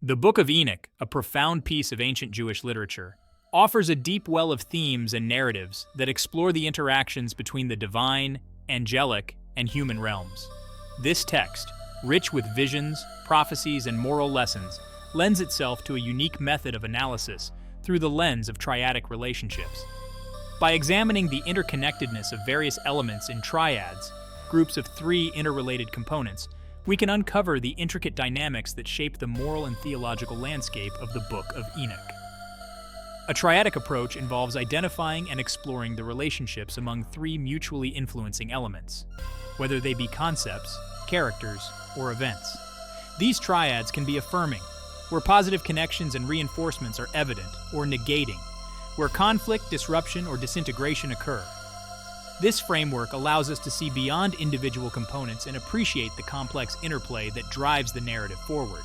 The Book of Enoch, a profound piece of ancient Jewish literature, offers a deep well of themes and narratives that explore the interactions between the divine, angelic, and human realms. This text, rich with visions, prophecies, and moral lessons, lends itself to a unique method of analysis through the lens of triadic relationships. By examining the interconnectedness of various elements in triads, groups of three interrelated components, we can uncover the intricate dynamics that shape the moral and theological landscape of the Book of Enoch. A triadic approach involves identifying and exploring the relationships among three mutually influencing elements, whether they be concepts, characters, or events. These triads can be affirming, where positive connections and reinforcements are evident, or negating, where conflict, disruption, or disintegration occur. This framework allows us to see beyond individual components and appreciate the complex interplay that drives the narrative forward.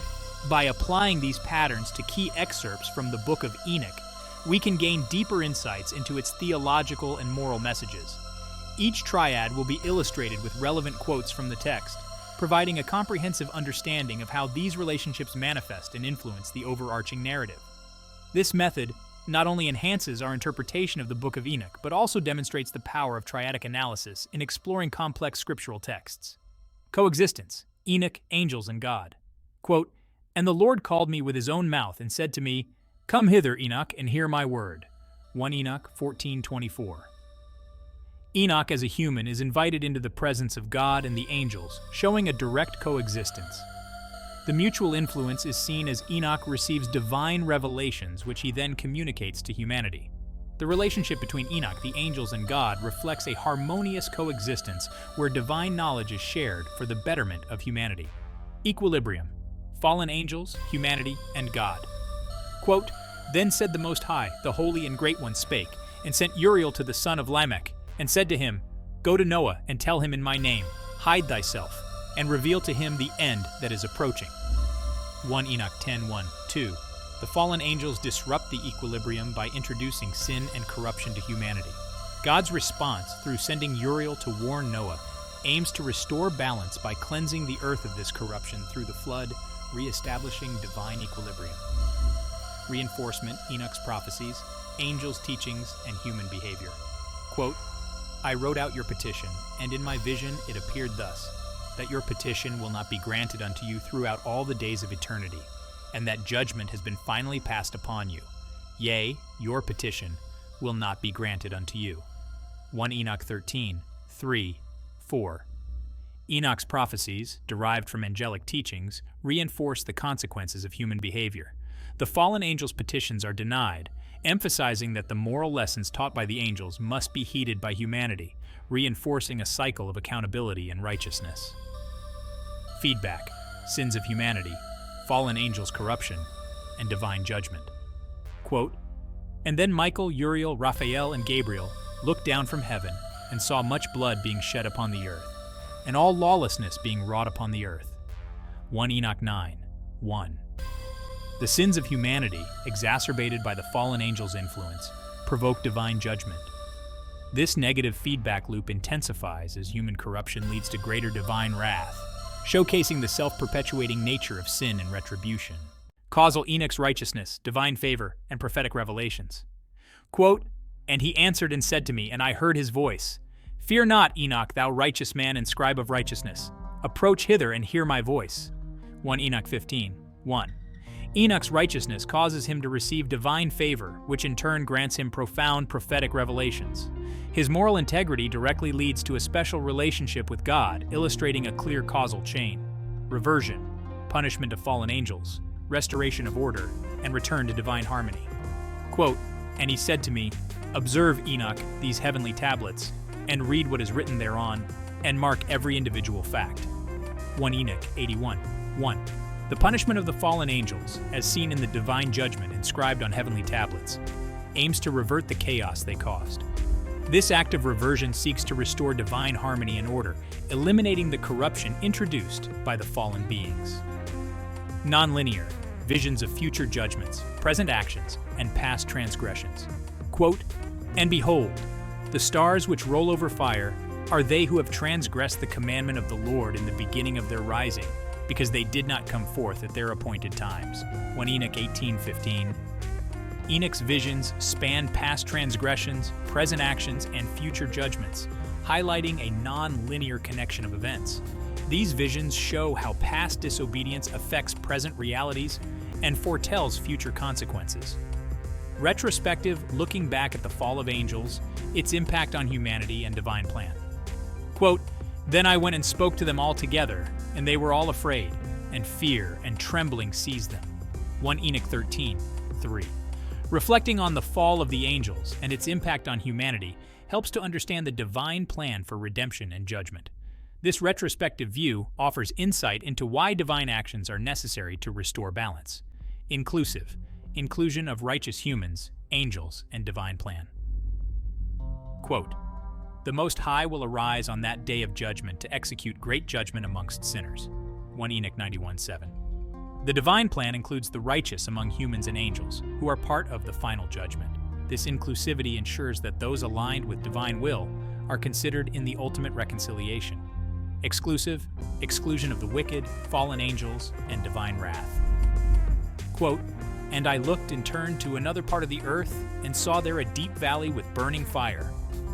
By applying these patterns to key excerpts from the Book of Enoch, we can gain deeper insights into its theological and moral messages. Each triad will be illustrated with relevant quotes from the text, providing a comprehensive understanding of how these relationships manifest and influence the overarching narrative. This method not only enhances our interpretation of the Book of Enoch, but also demonstrates the power of triadic analysis in exploring complex scriptural texts. Coexistence, Enoch, angels, and God. Quote, "And the Lord called me with his own mouth and said to me, 'Come hither, Enoch, and hear my word.'" 1 Enoch 14:24. Enoch as a human is invited into the presence of God and the angels, showing a direct coexistence. The mutual influence is seen as Enoch receives divine revelations which he then communicates to humanity. The relationship between Enoch, the angels, and God reflects a harmonious coexistence where divine knowledge is shared for the betterment of humanity. Equilibrium, fallen angels, humanity, and God. Quote, "Then said the Most High, the Holy and Great One spake, and sent Uriel to the son of Lamech, and said to him, Go to Noah, and tell him in my name, hide thyself, and reveal to him the end that is approaching." 1 Enoch 10:1-2. The fallen angels disrupt the equilibrium by introducing sin and corruption to humanity. God's response, through sending Uriel to warn Noah, aims to restore balance by cleansing the earth of this corruption through the flood, re-establishing divine equilibrium. Reinforcement, Enoch's prophecies, angels' teachings, and human behavior. Quote, "I wrote out your petition, and in my vision it appeared thus, that your petition will not be granted unto you throughout all the days of eternity, and that judgment has been finally passed upon you. Yea, your petition will not be granted unto you." 1 Enoch 13:3-4. Enoch's prophecies, derived from angelic teachings, reinforce the consequences of human behavior. The fallen angels' petitions are denied, emphasizing that the moral lessons taught by the angels must be heeded by humanity, reinforcing a cycle of accountability and righteousness. Feedback, sins of humanity, fallen angels' corruption, and divine judgment. Quote, "And then Michael, Uriel, Raphael, and Gabriel looked down from heaven and saw much blood being shed upon the earth, and all lawlessness being wrought upon the earth." 1 Enoch 9:1. The sins of humanity, exacerbated by the fallen angels' influence, provoke divine judgment. This negative feedback loop intensifies as human corruption leads to greater divine wrath, showcasing the self-perpetuating nature of sin and retribution. Causal Enoch's righteousness, divine favor, and prophetic revelations. Quote, "And he answered and said to me, and I heard his voice, Fear not, Enoch, thou righteous man and scribe of righteousness. Approach hither and hear my voice." 1 Enoch 15:1. Enoch's righteousness causes him to receive divine favor, which in turn grants him profound prophetic revelations. His moral integrity directly leads to a special relationship with God, illustrating a clear causal chain. Reversion, punishment of fallen angels, restoration of order, and return to divine harmony. Quote, "And he said to me, Observe, Enoch, these heavenly tablets, and read what is written thereon, and mark every individual fact." 1 Enoch 81:1. The punishment of the fallen angels, as seen in the divine judgment inscribed on heavenly tablets, aims to revert the chaos they caused. This act of reversion seeks to restore divine harmony and order, eliminating the corruption introduced by the fallen beings. Nonlinear, visions of future judgments, present actions, and past transgressions. Quote, "And behold, the stars which roll over fire are they who have transgressed the commandment of the Lord in the beginning of their rising, because they did not come forth at their appointed times. 1 Enoch 18:15. Enoch's visions span past transgressions, present actions, and future judgments, highlighting a non-linear connection of events. These visions show how past disobedience affects present realities and foretells future consequences. Retrospective, looking back at the fall of angels, its impact on humanity and divine plan. Quote, "Then I went and spoke to them all together, and they were all afraid, and fear and trembling seized them." 1 Enoch 13:3. Reflecting on the fall of the angels and its impact on humanity helps to understand the divine plan for redemption and judgment. This retrospective view offers insight into why divine actions are necessary to restore balance. Inclusion of righteous humans, angels, and divine plan. Quote, "The Most High will arise on that day of judgment to execute great judgment amongst sinners." 1 Enoch 91:7. The divine plan includes the righteous among humans and angels, who are part of the final judgment. This inclusivity ensures that those aligned with divine will are considered in the ultimate reconciliation. Exclusion of the wicked, fallen angels, and divine wrath. Quote, "And I looked and turned to another part of the earth, and saw there a deep valley with burning fire."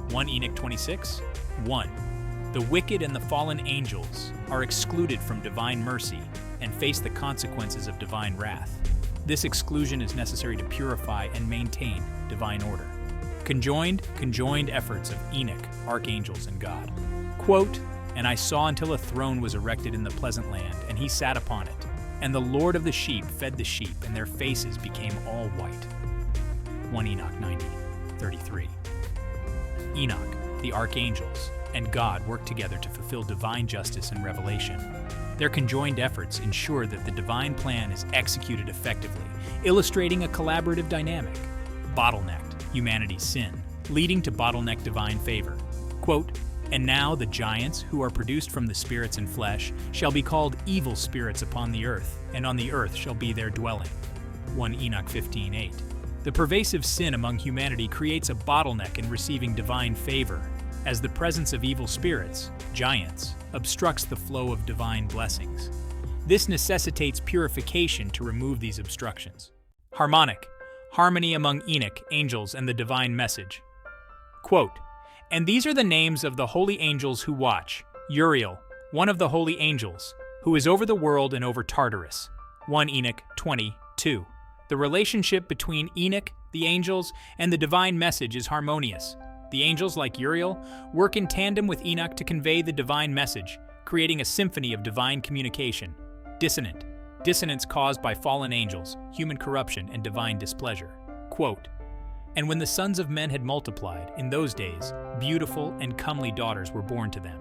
1 Enoch 26:1. The wicked and the fallen angels are excluded from divine mercy and face the consequences of divine wrath. This exclusion is necessary to purify and maintain divine order. Conjoined efforts of Enoch, archangels, and God. Quote, "And I saw until a throne was erected in the pleasant land, and he sat upon it. And the Lord of the sheep fed the sheep, and their faces became all white." 1 Enoch 90:33. Enoch, the archangels, and God work together to fulfill divine justice and revelation. Their conjoined efforts ensure that the divine plan is executed effectively, illustrating a collaborative dynamic. Bottlenecked humanity's sin, leading to bottleneck divine favor. Quote, "And now the giants, who are produced from the spirits and flesh, shall be called evil spirits upon the earth, and on the earth shall be their dwelling." 1 Enoch 15:8. The pervasive sin among humanity creates a bottleneck in receiving divine favor, as the presence of evil spirits, giants, obstructs the flow of divine blessings. This necessitates purification to remove these obstructions. Harmony among Enoch, angels, and the divine message. Quote, "And these are the names of the holy angels who watch. Uriel, one of the holy angels, who is over the world and over Tartarus." 1 Enoch 20:2. The relationship between Enoch, the angels, and the divine message is harmonious. The angels, like Uriel, work in tandem with Enoch to convey the divine message, creating a symphony of divine communication. Dissonance caused by fallen angels, human corruption, and divine displeasure. Quote, "And when the sons of men had multiplied, in those days, beautiful and comely daughters were born to them.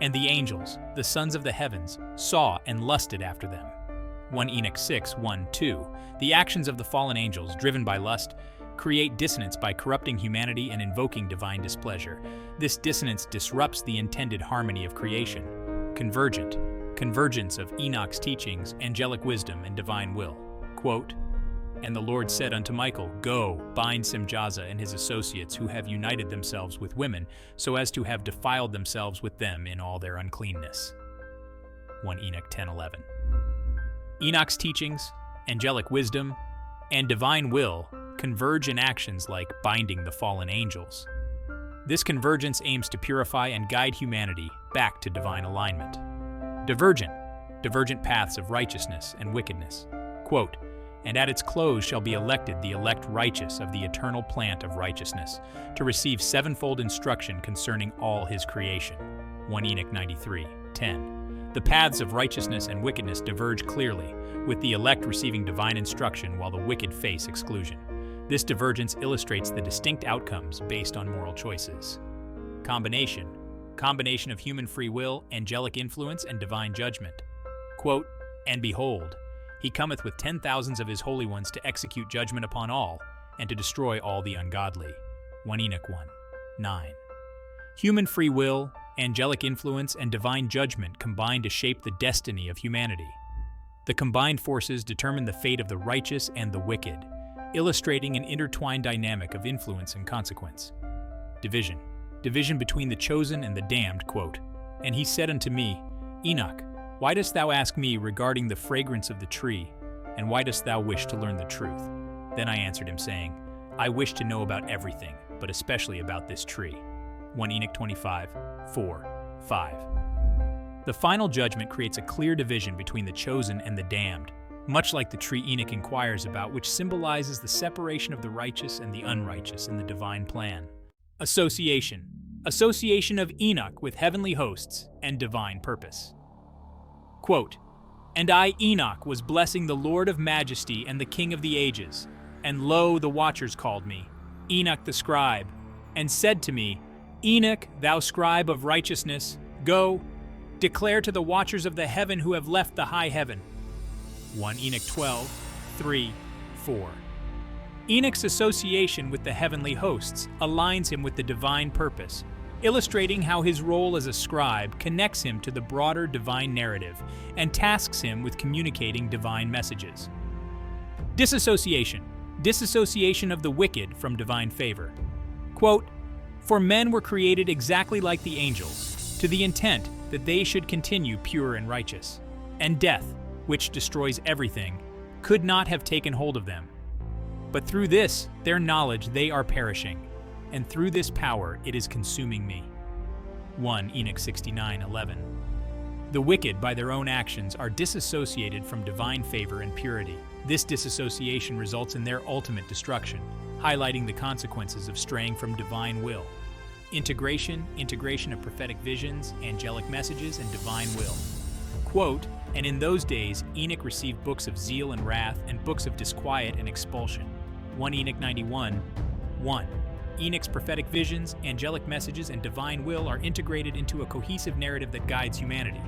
And the angels, the sons of the heavens, saw and lusted after them." 1 Enoch 6:1-2. The actions of the fallen angels, driven by lust, create dissonance by corrupting humanity and invoking divine displeasure. This dissonance disrupts the intended harmony of creation. Convergence of Enoch's teachings, angelic wisdom, and divine will. Quote, "And the Lord said unto Michael, Go, bind Semjaza and his associates who have united themselves with women, so as to have defiled themselves with them in all their uncleanness." 1 Enoch 10:11. Enoch's teachings, angelic wisdom, and divine will converge in actions like binding the fallen angels. This convergence aims to purify and guide humanity back to divine alignment. Divergent paths of righteousness and wickedness. Quote, "And at its close shall be elected the elect righteous of the eternal plant of righteousness, to receive sevenfold instruction concerning all his creation." 1 Enoch 93:10. The paths of righteousness and wickedness diverge clearly, with the elect receiving divine instruction while the wicked face exclusion. This divergence illustrates the distinct outcomes based on moral choices. Combination of human free will, angelic influence, and divine judgment. Quote, "And behold, he cometh with 10,000s of his holy ones to execute judgment upon all, and to destroy all the ungodly." 1 Enoch 1:9. Human free will, angelic influence, and divine judgment combine to shape the destiny of humanity. The combined forces determine the fate of the righteous and the wicked, illustrating an intertwined dynamic of influence and consequence. Division between the chosen and the damned. Quote, "And he said unto me, Enoch, Why dost thou ask me regarding the fragrance of the tree, and why dost thou wish to learn the truth? Then I answered him, saying, I wish to know about everything, but especially about this tree. 1 Enoch 25, 4, 5. The final judgment creates a clear division between the chosen and the damned, much like the tree Enoch inquires about, which symbolizes the separation of the righteous and the unrighteous in the divine plan. Association. Association of Enoch with heavenly hosts and divine purpose. Quote, And I, Enoch, was blessing the Lord of majesty and the King of the ages. And lo, the watchers called me, Enoch the scribe, and said to me, Enoch, thou scribe of righteousness, go, declare to the watchers of the heaven who have left the high heaven. 1 Enoch 12, 3, 4. Enoch's association with the heavenly hosts aligns him with the divine purpose, illustrating how his role as a scribe connects him to the broader divine narrative and tasks him with communicating divine messages. Disassociation. Disassociation of the wicked from divine favor. Quote, For men were created exactly like the angels, to the intent that they should continue pure and righteous, and death, which destroys everything, could not have taken hold of them. But through this, their knowledge, they are perishing, and through this power it is consuming me. 1 Enoch 69:11. The wicked, by their own actions, are disassociated from divine favor and purity. This disassociation results in their ultimate destruction, highlighting the consequences of straying from divine will. Integration of prophetic visions, angelic messages, and divine will. Quote, And in those days Enoch received books of zeal and wrath, and books of disquiet and expulsion. 1 Enoch 91, 1. Enoch's prophetic visions, angelic messages, and divine will are integrated into a cohesive narrative that guides humanity.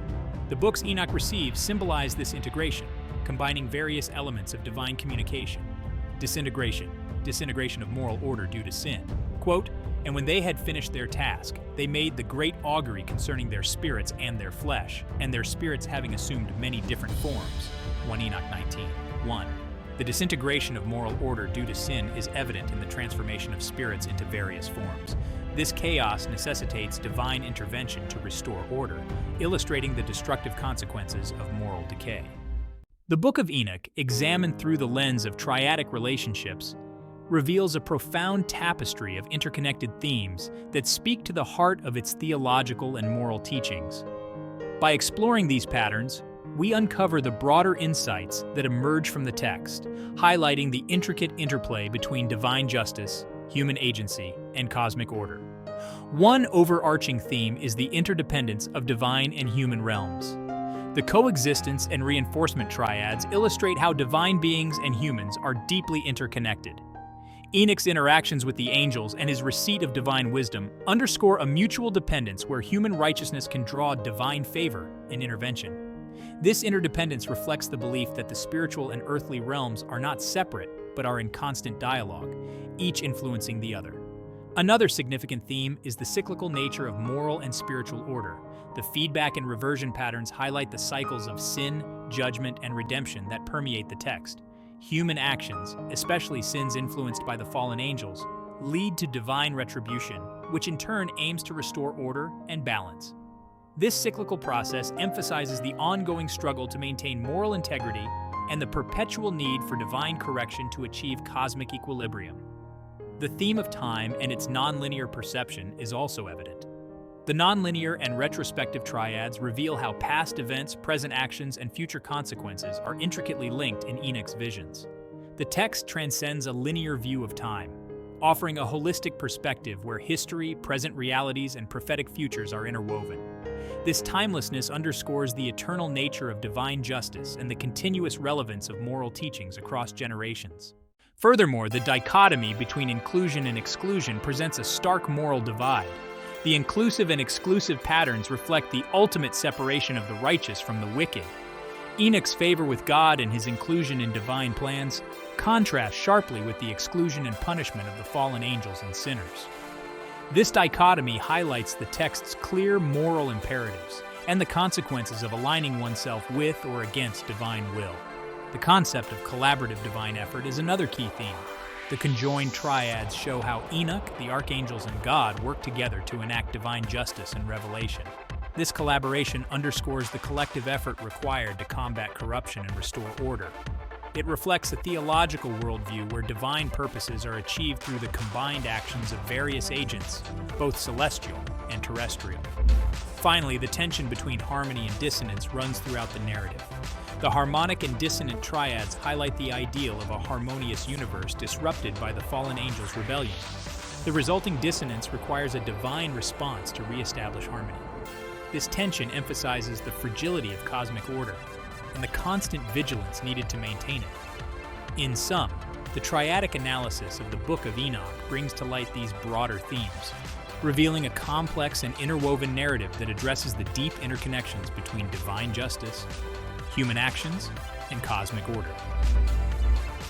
The books Enoch received symbolize this integration, combining various elements of divine communication. Disintegration of moral order due to sin. Quote, And when they had finished their task, they made the great augury concerning their spirits and their flesh, and their spirits having assumed many different forms. 1 Enoch 19, 1. The disintegration of moral order due to sin is evident in the transformation of spirits into various forms. This chaos necessitates divine intervention to restore order, illustrating the destructive consequences of moral decay. The Book of Enoch, examined through the lens of triadic relationships, reveals a profound tapestry of interconnected themes that speak to the heart of its theological and moral teachings. By exploring these patterns, we uncover the broader insights that emerge from the text, highlighting the intricate interplay between divine justice, human agency, and cosmic order. One overarching theme is the interdependence of divine and human realms. The coexistence and reinforcement triads illustrate how divine beings and humans are deeply interconnected. Enoch's interactions with the angels and his receipt of divine wisdom underscore a mutual dependence where human righteousness can draw divine favor and intervention. This interdependence reflects the belief that the spiritual and earthly realms are not separate, but are in constant dialogue, each influencing the other. Another significant theme is the cyclical nature of moral and spiritual order. The feedback and reversion patterns highlight the cycles of sin, judgment, and redemption that permeate the text. Human actions, especially sins influenced by the fallen angels, lead to divine retribution, which in turn aims to restore order and balance. This cyclical process emphasizes the ongoing struggle to maintain moral integrity and the perpetual need for divine correction to achieve cosmic equilibrium. The theme of time and its nonlinear perception is also evident. The nonlinear and retrospective triads reveal how past events, present actions, and future consequences are intricately linked in Enoch's visions. The text transcends a linear view of time, offering a holistic perspective where history, present realities, and prophetic futures are interwoven. This timelessness underscores the eternal nature of divine justice and the continuous relevance of moral teachings across generations. Furthermore, the dichotomy between inclusion and exclusion presents a stark moral divide. The inclusive and exclusive patterns reflect the ultimate separation of the righteous from the wicked. Enoch's favor with God and his inclusion in divine plans contrast sharply with the exclusion and punishment of the fallen angels and sinners. This dichotomy highlights the text's clear moral imperatives and the consequences of aligning oneself with or against divine will. The concept of collaborative divine effort is another key theme. The conjoined triads show how Enoch, the archangels, and God work together to enact divine justice and revelation. This collaboration underscores the collective effort required to combat corruption and restore order. It reflects a theological worldview where divine purposes are achieved through the combined actions of various agents, both celestial and terrestrial. Finally, the tension between harmony and dissonance runs throughout the narrative. The harmonic and dissonant triads highlight the ideal of a harmonious universe disrupted by the fallen angel's rebellion. The resulting dissonance requires a divine response to reestablish harmony. This tension emphasizes the fragility of cosmic order and the constant vigilance needed to maintain it. In sum, the triadic analysis of the Book of Enoch brings to light these broader themes, revealing a complex and interwoven narrative that addresses the deep interconnections between divine justice, human actions, and cosmic order.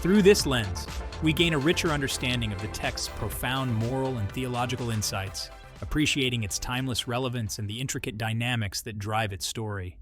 Through this lens, we gain a richer understanding of the text's profound moral and theological insights, appreciating its timeless relevance and the intricate dynamics that drive its story.